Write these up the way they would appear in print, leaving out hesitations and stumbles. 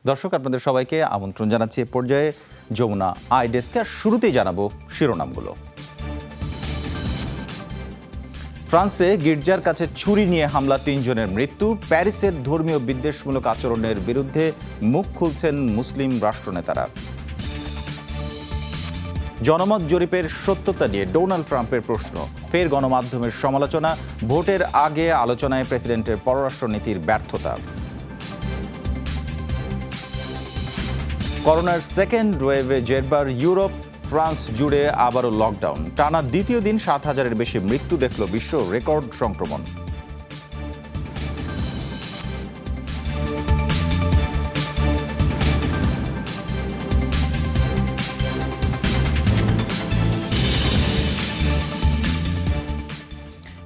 দর্শক, আপনাদের সবাইকে আমন্ত্রণ জানাচ্ছি এ পর্যায়ে যমুনা আই ডেস্কে। শুরুতেই জানাবো শিরোনামগুলো। ফ্রান্সে গির্জার কাছে ছুরি নিয়ে হামলা, 3 জনের মৃত্যু। প্যারিসের ধর্মীয় বিদ্বেষমূলক আচরণের বিরুদ্ধে মুখ খুলছেন মুসলিম রাষ্ট্রনেতারা। জনমত জরিপের সত্যতা নিয়ে ডোনাল্ড ট্রাম্পের প্রশ্ন, ফের গণমাধ্যমের সমালোচনা। ভোটের আগে আলোচনায় প্রেসিডেন্টের পররাষ্ট্রনীতির ব্যর্থতা। করোনার সেকেন্ড ওয়েভে জেরবার ইউরোপ, ফ্রান্স জুড়ে আবারও লকডাউন। টানা দ্বিতীয় দিন 7,000-এর বেশি মৃত্যু দেখল বিশ্ব, রেকর্ড সংক্রমণ।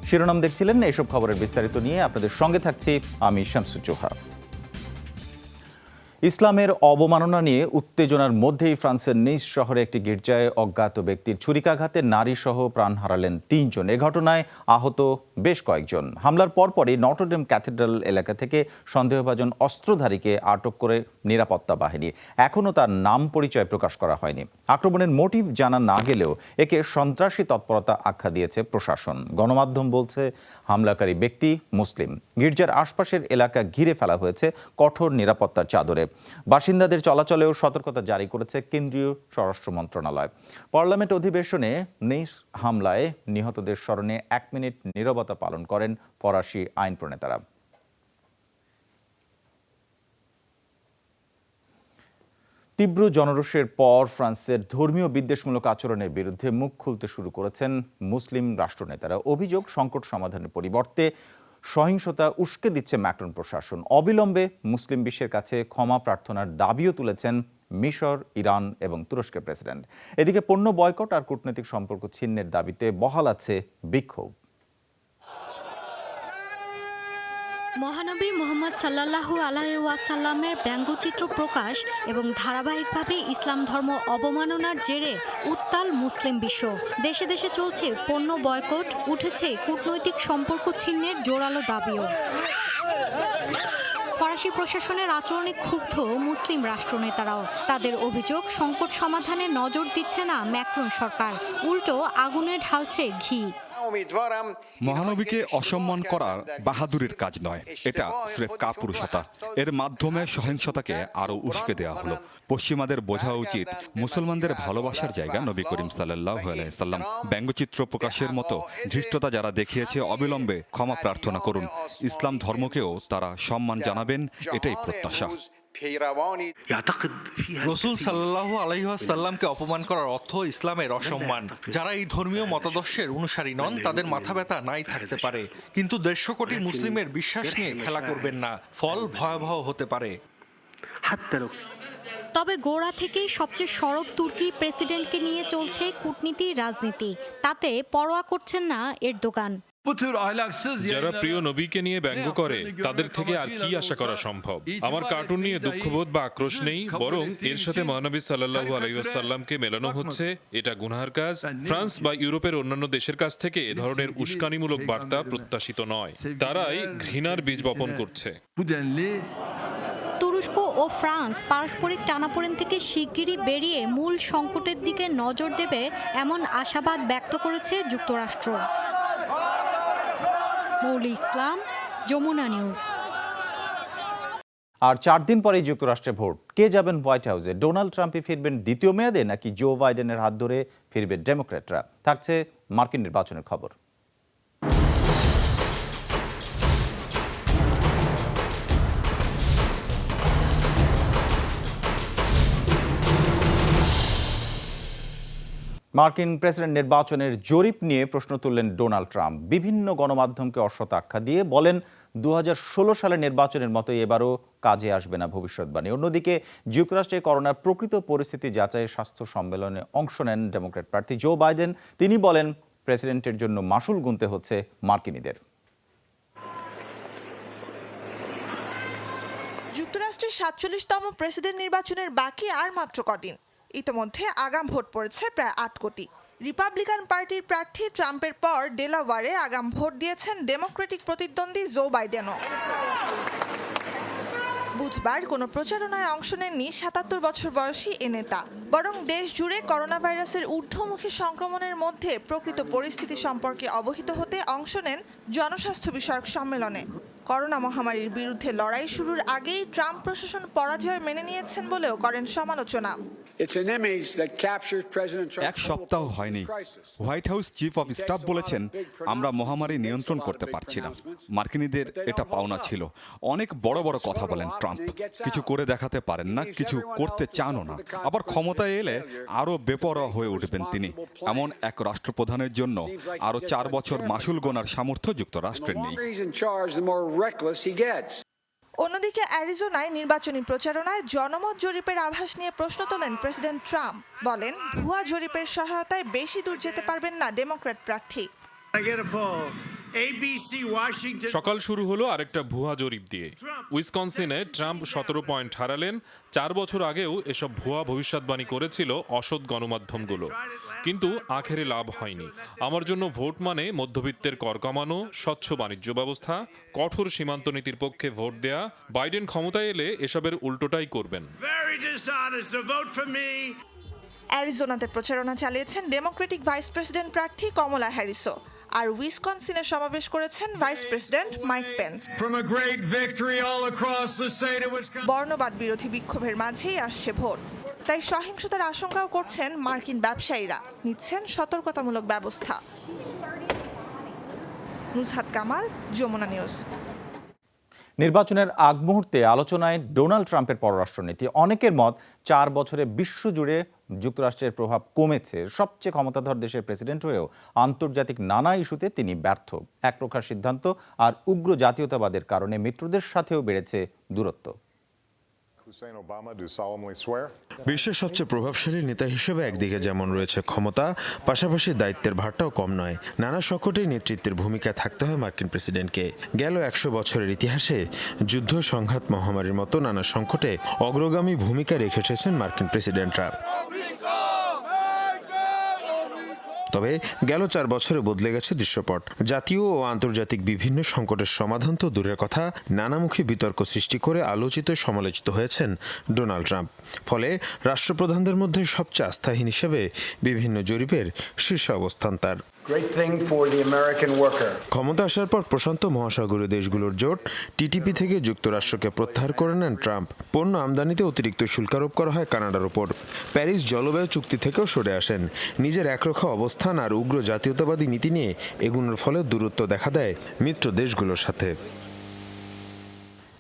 শিরোনাম দেখছিলেন, এইসব খবরের বিস্তারিত নিয়ে আপনাদের সঙ্গে থাকছি আমি শামসুজ্জোহা। ইসলামের অবমাননা নিয়ে উত্তেজনার মধ্যেই ফ্রান্সের নিস শহরে একটি গির্জায় অজ্ঞাত ব্যক্তির ছুরিকাঘাতে নারীসহ প্রাণ হারালেন 3 জন। এ ঘটনায় আহত বেশ কয়েকজন। হামলার পরপরই নটরডেম ক্যাথেড্রাল এলাকা থেকে সন্দেহভাজন অস্ত্রধারীকে আটক করে নিরাপত্তা বাহিনী। এখনও তার নাম পরিচয় প্রকাশ করা হয়নি। আক্রমণের মোটিভ জানা না গেলেও একে সন্ত্রাসী তৎপরতা আখ্যা দিয়েছে প্রশাসন। গণমাধ্যম বলছে হামলাকারী ব্যক্তি মুসলিম। গির্জার আশপাশের এলাকা ঘিরে ফেলা হয়েছে কঠোর নিরাপত্তার চাদরে। বাসিন্দাদের চলাচলেও সতর্কতা জারি করেছে কেন্দ্রীয় স্বরাষ্ট্র মন্ত্রণালয়। পার্লামেন্ট অধিবেশনে নিস হামলায় নিহতদের স্মরণে 1 মিনিট নীরবতা পালন করেন ফরাসি আইন প্রণেতারা। তীব্র জনরোষের পর ফ্রান্সের ধর্মীয় বিদ্বেষমূলক আচরণের বিরুদ্ধে মুখ খুলতে শুরু করেছেন মুসলিম রাষ্ট্রনেতারা। অভিযোগ, সংকট সমাধানের পরিবর্তে সহিংসতা উস্কে দিচ্ছে ম্যাক্রন প্রশাসন। অবিলম্বে মুসলিম বিশ্বের কাছে ক্ষমা প্রার্থনার দাবিও তুলেছেন মিশর, ইরান এবং তুরস্কের প্রেসিডেন্ট। এদিকে পণ্য বয়কট আর কূটনৈতিক সম্পর্ক ছিন্নের দাবিতে বহাল আছে বিক্ষোভ। মহানবী মুহাম্মদ সাল্লাল্লাহু আলাইহি ওয়াসাল্লামের ব্যঙ্গচিত্র প্রকাশ এবং ধারাবাহিকভাবে ইসলাম ধর্ম অবমাননার জেরে উত্তাল মুসলিম বিশ্ব। দেশে দেশে চলছে পণ্য বয়কট, উঠেছে কূটনৈতিক সম্পর্ক ছিন্নের জোরালো দাবিও। ফরাসি প্রশাসনের আচরণে ক্ষুব্ধ মুসলিম রাষ্ট্রনেতারাও। তাদের অভিযোগ, সংকট সমাধানে নজর দিচ্ছে না ম্যাক্রন সরকার, উল্টো আগুনে ঢালছে ঘি। মহানবীকে অসম্মান করা বাহাদুরির কাজ নয়, এটা স্রেফ কাপুরুষতা। এর মাধ্যমে সহিংসতাকে আরো উস্কে দেওয়া হলো। পশ্চিমাদের বোঝা উচিত, মুসলমানদের ভালোবাসার জায়গা নবী করিম সাল্লাল্লাহু আলাইহি সাল্লাম। ব্যঙ্গচিত্র প্রকাশের মতো ধৃষ্টতা যারা দেখিয়েছে, অবিলম্বে ক্ষমা প্রার্থনা করুন। ইসলাম ধর্মকেও তারা সম্মান জানাবেন, এটাই প্রত্যাশা। রাসূল সাল্লাল্লাহু আলাইহি ওয়াসাল্লামকে অপমান করার অর্থ ইসলামের অসম্মান। যারা এই ধর্মীয় মতাদর্শের অনুসারী নন, তাদের মাথা ব্যথা নাই থাকতে পারে, কিন্তু 150 কোটি মুসলিমের বিশ্বাস নিয়ে খেলা করবেন না, ফল ভয়াবহ হতে পারে। তবে গোড়া থেকেই সবচেয়ে সরব তুর্কি প্রেসিডেন্টকে নিয়ে চলছে কূটনীতি, রাজনীতি। তাতে পরোয়া করছেন না এরদোগান। যারা প্রিয় নবীকে নিয়ে ব্যঙ্গ করে, তাদের থেকে আর কি আশা করা সম্ভব? আমার কার্টুন নিয়ে দুঃখবোধ বা আক্রোশ নেই, বরং এর সাথে মহানবী সাল্লাল্লাহু আলাইহি ওয়াসাল্লামকে মেলানো হচ্ছে। এটা গুনাহের কাজ। ফ্রান্স বা ইউরোপের অন্যান্য দেশের কাছ থেকে এ ধরনের উস্কানিমূলক বার্তা প্রত্যাশিত নয়। তারাই ঘৃণার বীজ বপন করছে। তুরস্ক ও ফ্রান্স পারস্পরিক টানাপোড়েন থেকে শিগগিরই বেরিয়ে মূল সংকটের দিকে নজর দেবে, এমন আশাবাদ ব্যক্ত করেছে যুক্তরাষ্ট্র। মৌলি ইসলাম, যমুনা নিউজ। আর 4 দিন পরেই যুক্তরাষ্ট্রে ভোট। কে যাবেন হোয়াইট হাউসে? ডোনাল্ড ট্রাম্পই ফিরবেন দ্বিতীয় মেয়াদে, নাকি জো বাইডেনের হাত ধরে ফিরবে ডেমোক্র্যাটরা? থাকছে মার্কিন নির্বাচনের খবর। মার্কিন প্রেসিডেন্ট নির্বাচনের জরিপ নিয়ে প্রশ্ন তুললেন ডোনাল্ড ট্রাম্প। বিভিন্ন গণমাধ্যমকে অসৎ আখ্যা দিয়ে বলেন 2016 সালের নির্বাচনের মতোই এবারও কাজে আসবে না ভবিষ্যৎবাণী। অন্যদিকে যুক্তরাষ্ট্রে করোনার প্রকৃত পরিস্থিতি যাচাইয়ের স্বাস্থ্য সম্মেলনে অংশ নেন ডেমোক্র্যাট প্রার্থী জো বাইডেন। তিনি বলেন, প্রেসিডেন্টের জন্য মাশুল গুনতে হচ্ছে মার্কিনীদের। যুক্তরাষ্ট্রের 47তম প্রেসিডেন্ট নির্বাচনের বাকি আর মাত্র কদিন। ইতোমধ্যে আগাম ভোট পড়েছে প্রায় 8 কোটি। রিপাবলিকান পার্টির প্রার্থী ট্রাম্পের পর ডেলাওয়ারে আগাম ভোট দিয়েছেন ডেমোক্রেটিক প্রতিদ্বন্দ্বী জো বাইডেনও। বুধবার কোনো প্রচারণায় অংশ নেননি ৭৭ বছর বয়সী এ নেতা, বরং দেশ জুড়ে করোনা ভাইরাসের ঊর্ধ্বমুখী সংক্রমণের মধ্যে প্রকৃত পরিস্থিতি সম্পর্কে অবহিত হতে অংশ নেন জনস্বাস্থ্য বিষয়ক সম্মেলনে। করোনা মহামারীর বিরুদ্ধে লড়াই শুরুর আগেই ট্রাম্প প্রশাসন পরাজয় মেনে নিয়েছেন বলেও করেন সমালোচনা। এক সপ্তাহ হয়নি, white house chief of staff বলেছেন আমরা মহামারী নিয়ন্ত্রণ করতে পারছি না। মার্কিনীদের এটা পাওনা ছিল। অনেক বড় বড় কথা বলেন ট্রাম্প, কিছু করে দেখাতে পারেন না, কিছু করতে চানও না। আবার ক্ষমতায় এলে আরো বেপরোয়া হয়ে উঠবেন তিনি। এমন এক রাষ্ট্রপ্রধানের জন্য আরো 4 বছর মাসুল গোনার সামর্থ্য যুক্তরাষ্ট্রের নেই। অন্যদিকে অ্যারিজোনায় নির্বাচনী প্রচারণায় জনমত জরিপের আভাস নিয়ে প্রশ্ন তোলেন প্রেসিডেন্ট ট্রাম্প। বলেন, ভুয়া জরিপের সহায়তায় বেশি দূর যেতে পারবেন না ডেমোক্র্যাট প্রার্থী। সকাল শুরু হলো আরেকটা ভুয়া জরিপ দিয়ে। উইসকনসিনে ট্রাম্প 17 পয়েন্ট হারালেন। 4 বছর আগেও এসব ভুয়া ভবিষ্যৎবাণী করেছিল অসৎ গণমাধ্যমগুলো, কিন্তু আখেরে লাভ হয়নি। আমার জন্য ভোট মানে মধ্যবিত্তের কর কমানো, স্বচ্ছ বাণিজ্য ব্যবস্থা, কঠোর সীমান্ত নীতির পক্ষে ভোট দেয়া। বাইডেন ক্ষমতায় এলে এসবের উল্টোটাই করবেন। অ্যারিজোনাতে প্রচারণা চালিয়েছেন ডেমোক্রেটিক ভাইস প্রেসিডেন্ট প্রার্থী কমলা হ্যারিসও, আর উইসকনসিনে সমাবেশ করেছেন ভাইস প্রেসিডেন্ট মাইক পেন্স। বর্ণবাদ বিরোধী বিক্ষোভের মাঝেই আসছে ভোট, তাই সহিংসতার আশঙ্কাও করছেন মার্কিন ব্যবসায়ীরা, নিচ্ছেন সতর্কতামূলক ব্যবস্থা। নুসহাত কামাল, যমুনা নিউজ। নির্বাচনের আগ মুহূর্তে আলোচনায় ডোনাল্ড ট্রাম্পের পররাষ্ট্রনীতি। অনেকের মত 4 বছরে বিশ্বজুড়ে যুক্তরাষ্ট্রের প্রভাব কমেছে। সবচেয়ে ক্ষমতাধর দেশের প্রেসিডেন্ট হয়েও আন্তর্জাতিক নানা ইস্যুতে তিনি ব্যর্থ। এক প্রকার সিদ্ধান্ত আর উগ্র জাতীয়তাবাদের কারণে মিত্রদের সাথেও বেড়েছে দূরত্ব। বিশ্বের সবচেয়ে প্রভাবশালী নেতা হিসেবে একদিকে যেমন রয়েছে ক্ষমতা, পাশাপাশি দায়িত্বের ভারটাও কম নয়। নানা সংকটেই নেতৃত্বের ভূমিকায় থাকতে হয় মার্কিন প্রেসিডেন্টকে। গেল 100 বছরের ইতিহাসে যুদ্ধ, সংঘাত, মহামারীর মতো নানা সংকটে অগ্রগামী ভূমিকা রেখে এসেছেন মার্কিন প্রেসিডেন্টরা। তবে গেল 4 বছরে বদলে গেছে দৃশ্যপট। জাতীয় ও আন্তর্জাতিক বিভিন্ন সংকটের সমাধান তো দূরের কথা, নানামুখী বিতর্ক সৃষ্টি করে আলোচিত সমালোচিত হয়েছেন ডোনাল্ড ট্রাম্প। ফলে রাষ্ট্রপ্রধানদের মধ্যে সবচেয়ে আস্থাহীন হিসেবে বিভিন্ন জরিপের শীর্ষে অবস্থান তার। ক্ষমতা আসার পর প্রশান্ত মহাসাগরীয় দেশগুলোর জোট টিটিপি থেকে যুক্তরাষ্ট্রকে প্রত্যাহার করে নেন ট্রাম্প। পণ্য আমদানিতে অতিরিক্ত শুল্ক আরোপ করা হয় কানাডার ওপর। প্যারিস জলবায়ু চুক্তি থেকেও সরে আসেন। নিজের একরোখা অবস্থান আর উগ্র জাতীয়তাবাদী নীতি নিয়ে এগুলোর ফলে দূরত্ব দেখা দেয় মিত্র দেশগুলোর সাথে।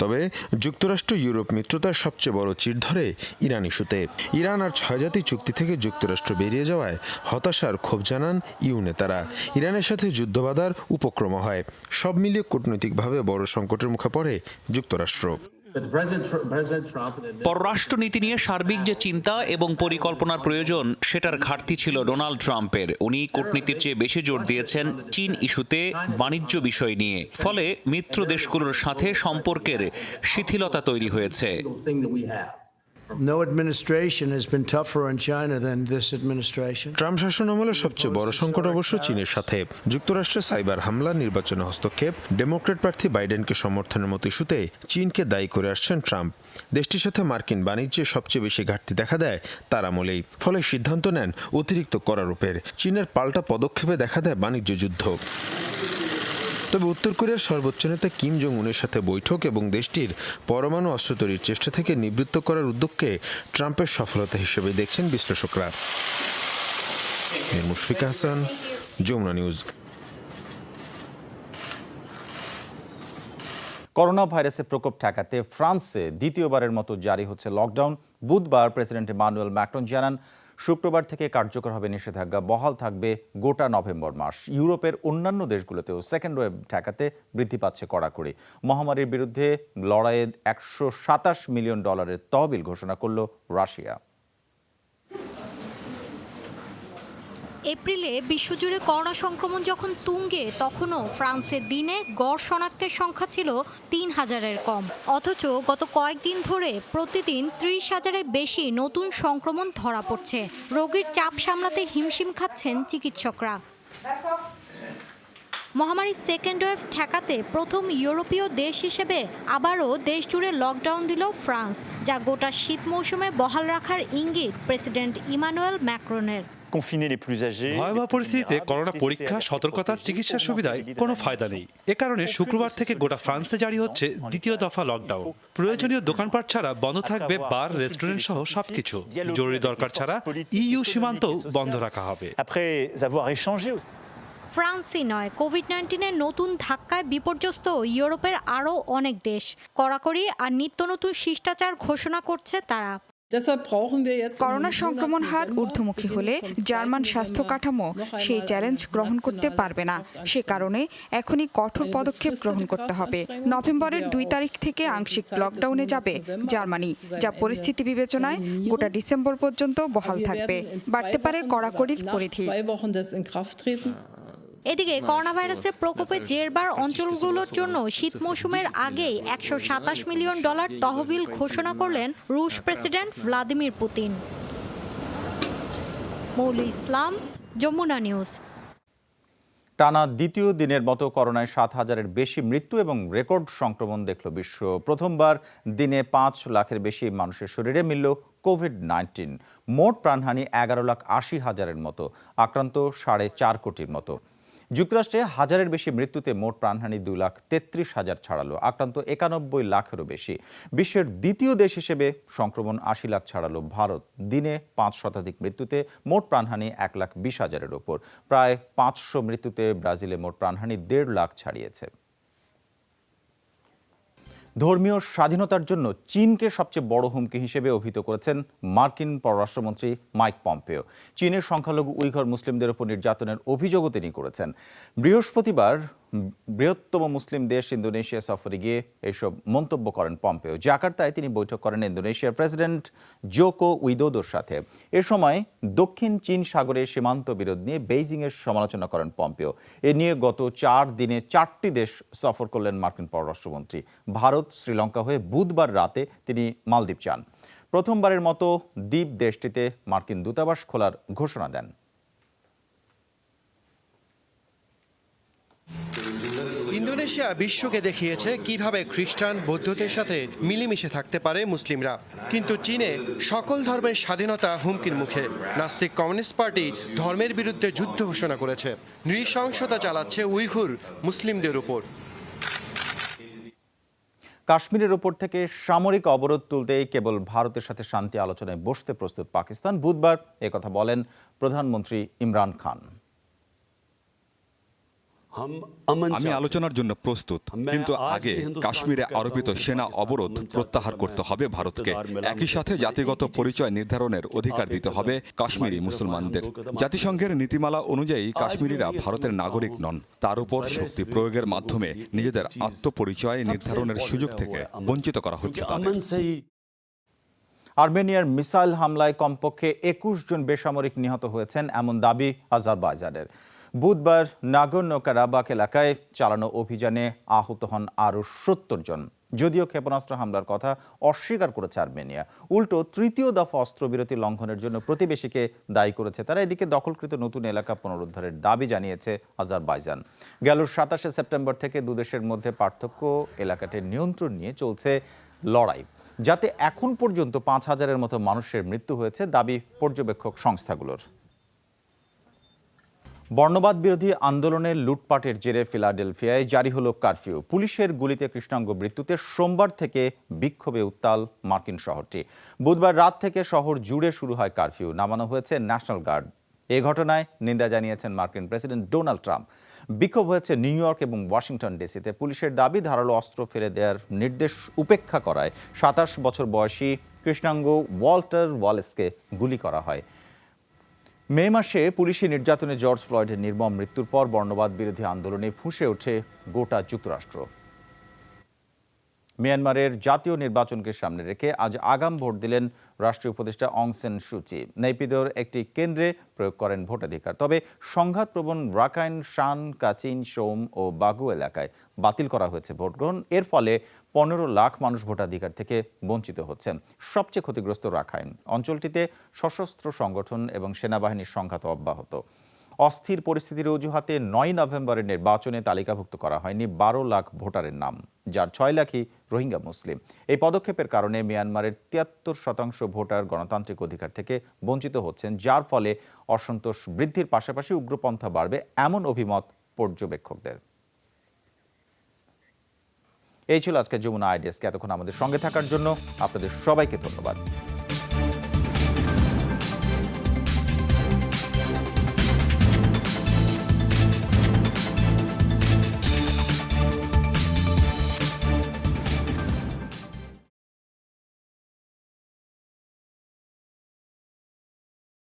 তবে যুক্তরাষ্ট্র ইউরোপ মিত্রতার সবচেয়ে বড় চির ধরে ইরান ইস্যুতে। ইরান আর 6 জাতি চুক্তি থেকে যুক্তরাষ্ট্র বেরিয়ে যাওয়ায় হতাশার ক্ষোভ জানান ইউ নেতারা। ইরানের সাথে যুদ্ধ বাঁধার উপক্রম হয়। সব মিলিয়ে কূটনৈতিকভাবে বড় সংকটের মুখে পড়ে যুক্তরাষ্ট্র। পররাষ্ট্রনীতি নিয়ে সার্বিক যে চিন্তা এবং পরিকল্পনার প্রয়োজন, সেটার ঘাটতি ছিল ডোনাল্ড ট্রাম্পের। উনি কূটনীতির চেয়ে বেশি জোর দিয়েছেন চীন ইস্যুতে, বাণিজ্য বিষয় নিয়ে। ফলে মিত্র দেশগুলোর সাথে সম্পর্কের শিথিলতা তৈরি হয়েছে। No administration has been tougher on China than this administration. Trump শাসনামলে সবচেয়ে বড় সংকট অবশ্য চীনের সাথে। যুক্তরাষ্ট্রের সাইবার হামলা, নির্বাচনে হস্তক্ষেপ, ডেমোক্র্যাট প্রার্থী বাইডেনকে সমর্থনের মতো ইস্যুতে চীনকে দায়ী করে আসছেন ট্রাম্প। দেশটির সাথে মার্কিন বাণিজ্যে সবচেয়ে বেশি ঘাটতি দেখা দেয় তার আমলেই। ফলে সিদ্ধান্ত নেন অতিরিক্ত কর আরোপের। চীনের পাল্টা পদক্ষেপে দেখা দেয় বাণিজ্য যুদ্ধ। তবে উত্তর কোরিয়ার সর্বোচ্চ নেতা কিম জং উনের সাথে বৈঠক এবং দেশটির পরমাণু অস্ত্র তৈরির চেষ্টা থেকে নিবৃত্ত করার উদ্যোগকে ট্রাম্পের সফলতা হিসেবে দেখছেন বিশ্লেষকরা। মুশফিকা হাসান, যমুনা নিউজ। করোনা ভাইরাসের প্রকোপ ঠেকাতে ফ্রান্সে দ্বিতীয়বারের মতো জারি হচ্ছে লকডাউন। বুধবার প্রেসিডেন্ট ইমানুয়েল ম্যাক্রন জানান, শুক্রবার থেকে কার্যকর হবে নিষেধাজ্ঞা, বহাল থাকবে গোটা নভেম্বর মাস। ইউরোপের অন্যান্য দেশগুলোতেও সেকেন্ড ওয়েভ ঠেকাতে বৃদ্ধি পাচ্ছে কড়াকড়ি। মহামারীর বিরুদ্ধে লড়াইয়ে $127 মিলিয়ন তহবিল ঘোষণা করল রাশিয়া। এপ্রিলে বিশ্বজুড়ে করোনা সংক্রমণ যখন তুঙ্গে, তখনও ফ্রান্সে দিনে গড় শনাক্তের সংখ্যা ছিল 3000-এর কম। অথচ গত কয়েকদিন ধরে প্রতিদিন 30,000-এর বেশি নতুন সংক্রমণ ধরা পড়ছে। রোগীর চাপ সামলাতে হিমশিম খাচ্ছেন চিকিৎসকরা। মহামারীর সেকেন্ড ওয়েভ ঠেকাতে প্রথম ইউরোপীয় দেশ হিসেবে আবারও দেশ জুড়ে লকডাউন দিল ফ্রান্স, যা গোটা শীত মৌসুমে বহাল রাখার ইঙ্গিত প্রেসিডেন্ট ইমানুয়েল ম্যাক্রনের। ভয়াবহ পরিস্থিতিতে করোনা পরীক্ষা, সতর্কতা, চিকিৎসার সুবিধায় কোনো ফায়দা নেই। এ কারণে শুক্রবার থেকে গোটা ফ্রান্সে জারি হচ্ছে দ্বিতীয় দফা লকডাউন। প্রয়োজনীয় দোকানপাট ছাড়া বন্ধ থাকবে বার, রেস্টুরেন্ট সহ সবকিছু। জরুরি দরকার ছাড়া ইইউ সীমান্তও বন্ধ রাখা হবে। ফ্রান্সই নয়, কোভিড-19-এর নতুন ধাক্কায় বিপর্যস্ত ইউরোপের আরও অনেক দেশ। কড়াকড়ি আর নিত্য নতুন শিষ্টাচার ঘোষণা করছে তারা। করোনা সংক্রমণ হার ঊর্ধ্বমুখী হলে জার্মান স্বাস্থ্য কাঠামো সেই চ্যালেঞ্জ গ্রহণ করতে পারবে না। সে কারণে এখনই কঠোর পদক্ষেপ গ্রহণ করতে হবে। নভেম্বরের 2 তারিখ থেকে আংশিক লকডাউনে যাবে জার্মানি, যা পরিস্থিতি বিবেচনায় গোটা ডিসেম্বর পর্যন্ত বহাল থাকবে। বাড়তে পারে কড়াকড়ির পরিধি। এদিকে করোনা ভাইরাসের প্রকোপে জেরবার অঞ্চলগুলোর জন্য শীত মৌসুমের আগেই $127 মিলিয়ন তহবিল ঘোষণা করলেন রুশ প্রেসিডেন্ট ভ্লাদিমির পুতিন। মৌলি ইসলাম, যমুনা নিউজ। টানা দ্বিতীয় দিনের মতো করোনায় 7,000-এর বেশি মৃত্যু এবং রেকর্ড সংক্রমণ দেখল বিশ্ব। প্রথমবার দিনে 5 লাখের বেশি মানুষের শরীরে মিলল কোভিড-19। মোট প্রাণহানি 11,80,000-এর মতো, আক্রান্ত 4.5 কোটির মতো। যুক্তরাষ্ট্রে 1,000-এর বেশি মৃত্যুতে মোট প্রাণহানি 2,33,000 ছাড়ালো, আক্রান্ত 91 লাখেরও বেশি। বিশ্বের দ্বিতীয় দেশ হিসেবে সংক্রমণ 80 লাখ ছাড়ালো ভারত। দিনে 5 শতাধিক মৃত্যুতে মোট প্রাণহানি 1,20,000-এর ওপর। প্রায় 500 মৃত্যুতে ব্রাজিলে মোট প্রাণহানি 1.5 লাখ ছাড়িয়েছে। ধর্মীয় স্বাধীনতার জন্য চীনকে সবচেয়ে বড় হুমকি হিসেবে অভিহিত করেছেন মার্কিন পররাষ্ট্রমন্ত্রী মাইক পম্পেও। চীনের সংখ্যালঘু উইঘর মুসলিমদের উপর নির্যাতনের অভিযোগও তিনি করেছেন। বৃহস্পতিবার বৃহত্তম মুসলিম দেশ ইন্দোনেশিয়া সফরে গিয়ে এইসব মন্তব্য করেন পম্পেও। জাকার্তায় তিনি বৈঠক করেন ইন্দোনেশিয়ার প্রেসিডেন্ট জোকো উইদোদোর সাথে। এ সময় দক্ষিণ চীন সাগরে সীমান্ত বিরোধ নিয়ে বেইজিংয়ের সমালোচনা করেন পম্পেও। এ নিয়ে গত 4 দিনে 4টি দেশ সফর করলেন মার্কিন পররাষ্ট্রমন্ত্রী। ভারত, শ্রীলঙ্কা হয়ে বুধবার রাতে তিনি মালদ্বীপ যান। প্রথমবারের মতো দ্বীপ দেশটিতে মার্কিন দূতাবাস খোলার ঘোষণা দেন। ইন্দোনেশিয়া বিশ্বকে দেখিয়েছে কিভাবে খ্রিস্টান, বৌদ্ধদের সাথে মিলেমিশে থাকতে পারে মুসলিমরা। কিন্তু চীনে সকল ধর্মের স্বাধীনতা হুমকির মুখে। নাস্তিক কমিউনিস্ট পার্টি ধর্মের বিরুদ্ধে যুদ্ধ ঘোষণা করেছে, নৃশংসতা চালাচ্ছে উইঘুর মুসলিমদের উপর। কাশ্মীরের ওপর থেকে সামরিক অবরোধ তুলতেই কেবল ভারতের সাথে শান্তি আলোচনায় বসতে প্রস্তুত পাকিস্তান। বুধবার একথা বলেন প্রধানমন্ত্রী ইমরান খান। আমি আলোচনার জন্য প্রস্তুত, কিন্তু আগে কাশ্মীরে আরোপিত সেনা অবরোধ প্রত্যাহার করতে হবে ভারতকে। একই সাথে জাতিগত পরিচয় নির্ধারণের অধিকার দিতে হবে কাশ্মীরি মুসলমানদের। জাতিসংঘের নীতিমালা অনুযায়ী কাশ্মীরিরা ভারতের নাগরিক নন। তার উপর শক্তি প্রয়োগের মাধ্যমে নিজেদের আত্মপরিচয় নির্ধারণের সুযোগ থেকে বঞ্চিত করা হচ্ছে তাদের। আর্মেনিয়ার মিসাইল হামলায় কমপক্ষে 21 জন বেসামরিক নিহত হয়েছেন এমন দাবি আজারবাইজানের। বুধবার নাগোর্নো কারাবাখ এলাকায় চালানো অভিযানে আহত হন আরও 70 জন। যদিও ক্ষেপণাস্ত্র হামলার কথা অস্বীকার করেছে আর্মেনিয়া, উল্টো তৃতীয় দফা অস্ত্রবিরতি লঙ্ঘনের জন্য প্রতিবেশীকে দায়ী করেছে তারা। এদিকে দখলকৃত নতুন এলাকা পুনরুদ্ধারের দাবি জানিয়েছে আজারবাইজান। গেল 27 সেপ্টেম্বর থেকে দুদেশের মধ্যে পার্থক্য এলাকাটির নিয়ন্ত্রণ নিয়ে চলছে লড়াই, যাতে এখন পর্যন্ত 5,000-এর মতো মানুষের মৃত্যু হয়েছে, দাবি পর্যবেক্ষক সংস্থাগুলোর। বর্ণবাদ বিরোধী আন্দোলনের লুটপাটের জেরে ফিলাডেলফিয়ায় জারি হলো কারফিউ। পুলিশের গুলিতে কৃষ্ণাঙ্গ মৃত্যুতে সোমবার থেকে বিক্ষোভে উত্তাল মার্কিন শহরটি। বুধবার রাত থেকে শহর জুড়ে শুরু হয় কারফিউ, নামানো হয়েছে ন্যাশনাল গার্ড। এই ঘটনায় নিন্দা জানিয়েছেন মার্কিন প্রেসিডেন্ট ডোনাল্ড ট্রাম্প। বিক্ষোভ হয়েছে নিউ ইয়র্ক এবং ওয়াশিংটন ডিসিতে। পুলিশের দাবি ধারালো অস্ত্র ফেলে দেওয়ার নির্দেশ উপেক্ষা করায় 27 বছর বয়সী কৃষ্ণাঙ্গ ওয়াল্টার ওয়ালেসকে গুলি করা হয়। মে মাসে পুলিশি নির্যাতনে জর্জ ফ্লয়েডের নির্মম মৃত্যুর পর বর্ণবাদ বিরোধী আন্দোলনে ফুঁসে ওঠে গোটা যুক্তরাষ্ট্র। মিয়ানমারের জাতীয় নির্বাচনকে সামনে রেখে আজ আগাম ভোট দিলেন রাষ্ট্রীয় উপদেষ্টা অং সান সুচি। নেপিদোর একটি কেন্দ্রে প্রয়োগ করেন ভোটাধিকার। তবে সংঘাতপ্রবণ রাখাইন, শান, কাচিন, সোম ও বাগু এলাকায় বাতিল করা হয়েছে ভোট গ্রহণ। এর ফলে 15 লাখ মানুষ ভোটাধিকার থেকে বঞ্চিত হচ্ছেন। সবচেয়ে ক্ষতিগ্রস্ত রাখাইন অঞ্চলটিতে সশস্ত্র সংগঠন এবং সেনাবাহিনীর সংঘাত অব্যাহত। অস্থির পরিস্থিতির অজুহাতে ৯ নভেম্বরের নির্বাচনে তালিকাভুক্ত করা হয়নি ১২ লাখ ভোটারের নাম, যার ৬ লাখই রোহিঙ্গা মুসলিম। এই পদক্ষেপের কারণে মিয়ানমারের ৭৩% ভোটার গণতান্ত্রিক অধিকার থেকে বঞ্চিত হচ্ছেন, যার ফলে অসন্তোষ বৃদ্ধির পাশাপাশি উগ্রপন্থা বাড়বে এমন অভিমত পর্যবেক্ষকদের। এই ছিল আজকে যমুনা আইডিয়াসকে এতক্ষণ আমাদের সঙ্গে থাকার জন্য আপনাদের সবাইকে ধন্যবাদ।